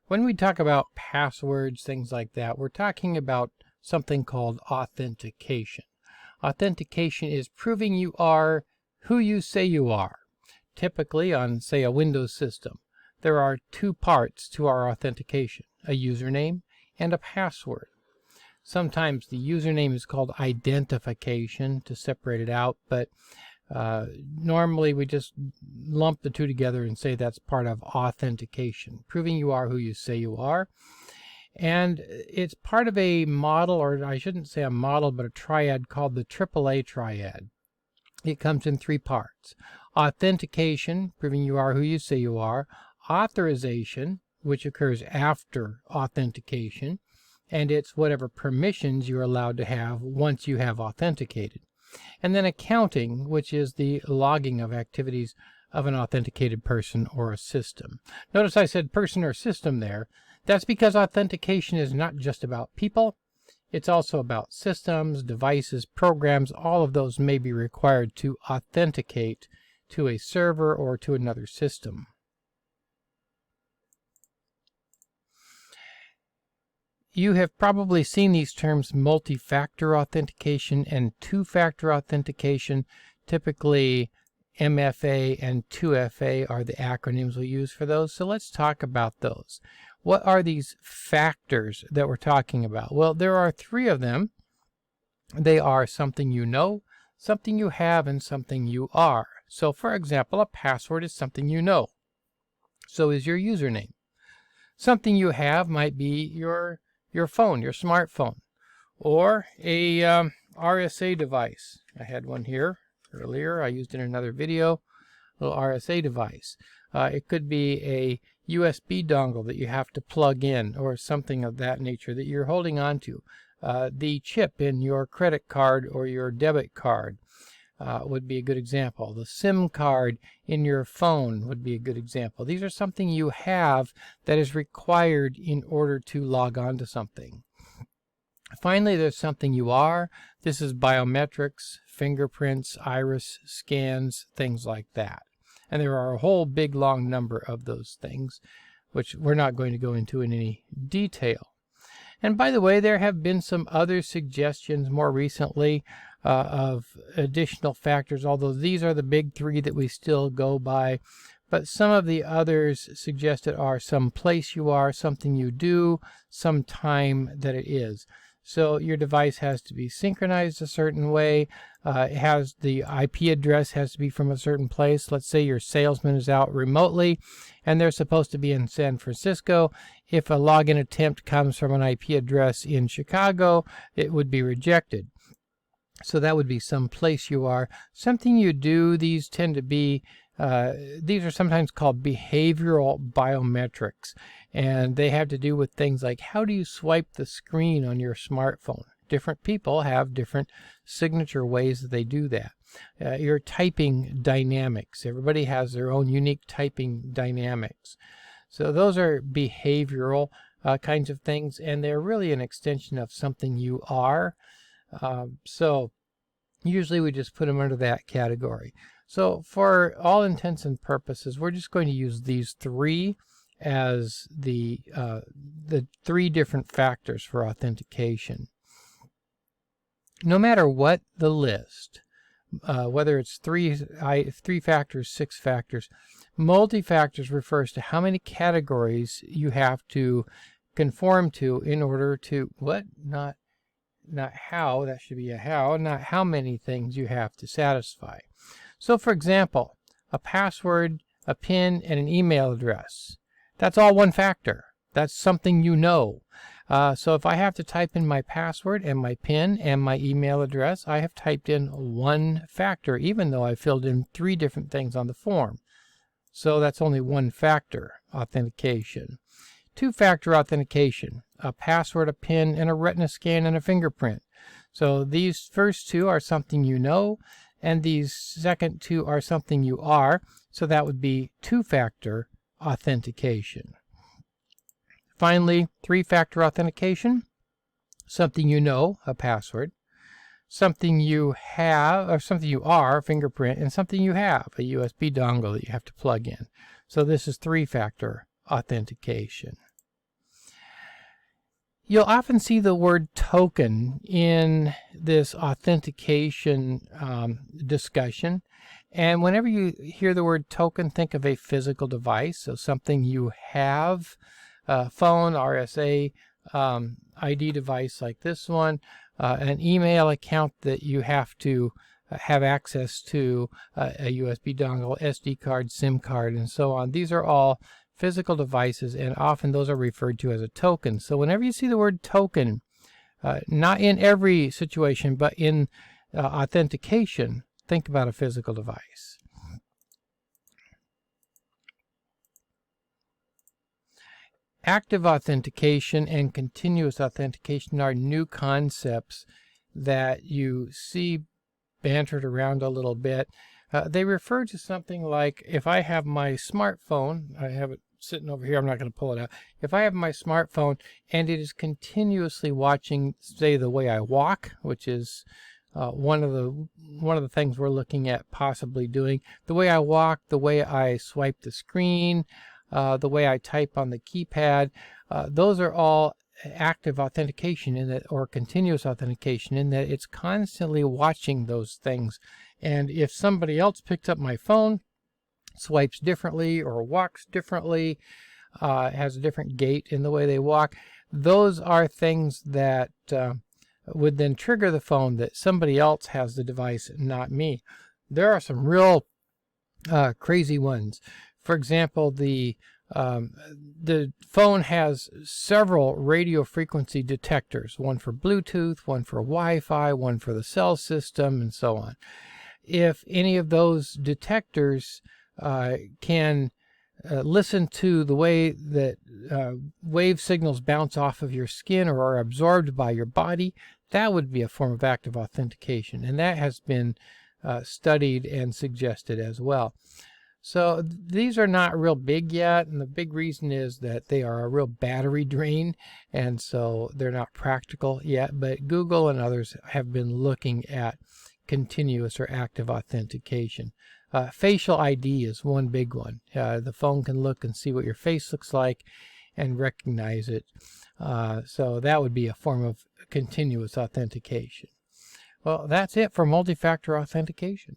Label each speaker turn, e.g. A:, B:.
A: When we talk about passwords, things like that, we're talking about something called authentication. Authentication is proving you are who you say you are. Typically on, say, a Windows system, there are two parts to our authentication, a username and a password. Sometimes the username is called identification to separate it out, but normally we just lump the two together and say that's part of authentication, proving you are who you say you are. And it's part of a model, or I shouldn't say a model, but a triad called the AAA triad. It comes in three parts: authentication, proving you are who you say you are; authorization, which occurs after authentication, and it's whatever permissions you're allowed to have once you have authenticated; and then accounting, which is the logging of activities of an authenticated person or a system. Notice I said person or system there. That's because authentication is not just about people. It's also about systems, devices, programs. All of those may be required to authenticate to a server or to another system. You have probably seen these terms multi-factor authentication and two-factor authentication. Typically, MFA and 2FA are the acronyms we use for those. So let's talk about those. What are these factors that we're talking about? Well, there are three of them. They are something you know, something you have, and something you are. So, for example, a password is something you know. So is your username. Something you have might be your phone, your smartphone, or a RSA device. I had one here earlier. I used it in another video, a little RSA device. It could be a USB dongle that you have to plug in, or something of that nature that you're holding on to. The chip in your credit card or your debit card would be a good example. The SIM card in your phone would be a good example. These are something you have that is required in order to log on to something. Finally, there's something you are. This is biometrics, fingerprints, iris scans, things like that. And there are a whole big long number of those things, which we're not going to go into in any detail. And by the way, there have been some other suggestions more recently of additional factors, although these are the big three that we still go by. But some of the others suggested are some place you are, something you do, some time that it is. So your device has to be synchronized a certain way. It has the IP address has to be from a certain place. Let's say your salesman is out remotely and they're supposed to be in San Francisco. If a login attempt comes from an IP address in Chicago, it would be rejected. So that would be some place you are. Something you do. These tend to be these are sometimes called behavioral biometrics, and they have to do with things like how do you swipe the screen on your smartphone. Different people have different signature ways that they do that. Your typing dynamics. Everybody has their own unique typing dynamics. So those are behavioral kinds of things, and they're really an extension of something you are. So usually we just put them under that category. So for all intents and purposes, we're just going to use these three as the three different factors for authentication. No matter what the list, whether it's three factors, 6 factors, multi-factors refers to how many categories you have to conform to in order to not how, that should be a how, not how many things you have to satisfy. So for example, a password, a PIN, and an email address. That's all one factor. That's something you know. So if I have to type in my password and my PIN and my email address, I have typed in one factor, even though I filled in 3 different things on the form. So that's only one factor authentication. Two-factor authentication, a password, a PIN, and a retina scan and a fingerprint. So these first two are something you know, and these second two are something you are. So that would be two-factor authentication. Finally, 3-factor authentication, something you know, a password, something you have, or something you are, a fingerprint, and something you have, a USB dongle that you have to plug in. So this is 3-factor authentication. You'll often see the word token in this authentication discussion. And whenever you hear the word token, think of a physical device, so something you have, phone, RSA, ID device like this one, an email account that you have to have access to, a USB dongle, SD card, SIM card, and so on. These are all physical devices, and often those are referred to as a token. So whenever you see the word token, not in every situation, but in authentication, think about a physical device. Active authentication and continuous authentication are new concepts that you see bantered around a little bit. They refer to something like, if I have my smartphone, I have it sitting over here, I'm not going to pull it out. If I have my smartphone and it is continuously watching, say, the way I walk, which is one of the things we're looking at possibly doing, the way I walk, the way I swipe the screen, the way I type on the keypad, those are all active authentication in that, or continuous authentication, in that it's constantly watching those things. And if somebody else picks up my phone, swipes differently or walks differently, has a different gait in the way they walk, those are things that would then trigger the phone that somebody else has the device, not me. There are some real crazy ones. For example, the phone has several radio frequency detectors, one for Bluetooth, one for Wi-Fi, one for the cell system, and so on. If any of those detectors can listen to the way that wave signals bounce off of your skin or are absorbed by your body, that would be a form of active authentication, and that has been studied and suggested as well. So these are not real big yet, and the big reason is that they are a real battery drain, and so they're not practical yet. But Google and others have been looking at continuous or active authentication. Facial ID is one big one. The phone can look and see what your face looks like and recognize it. So that would be a form of continuous authentication. Well, that's it for multi-factor authentication.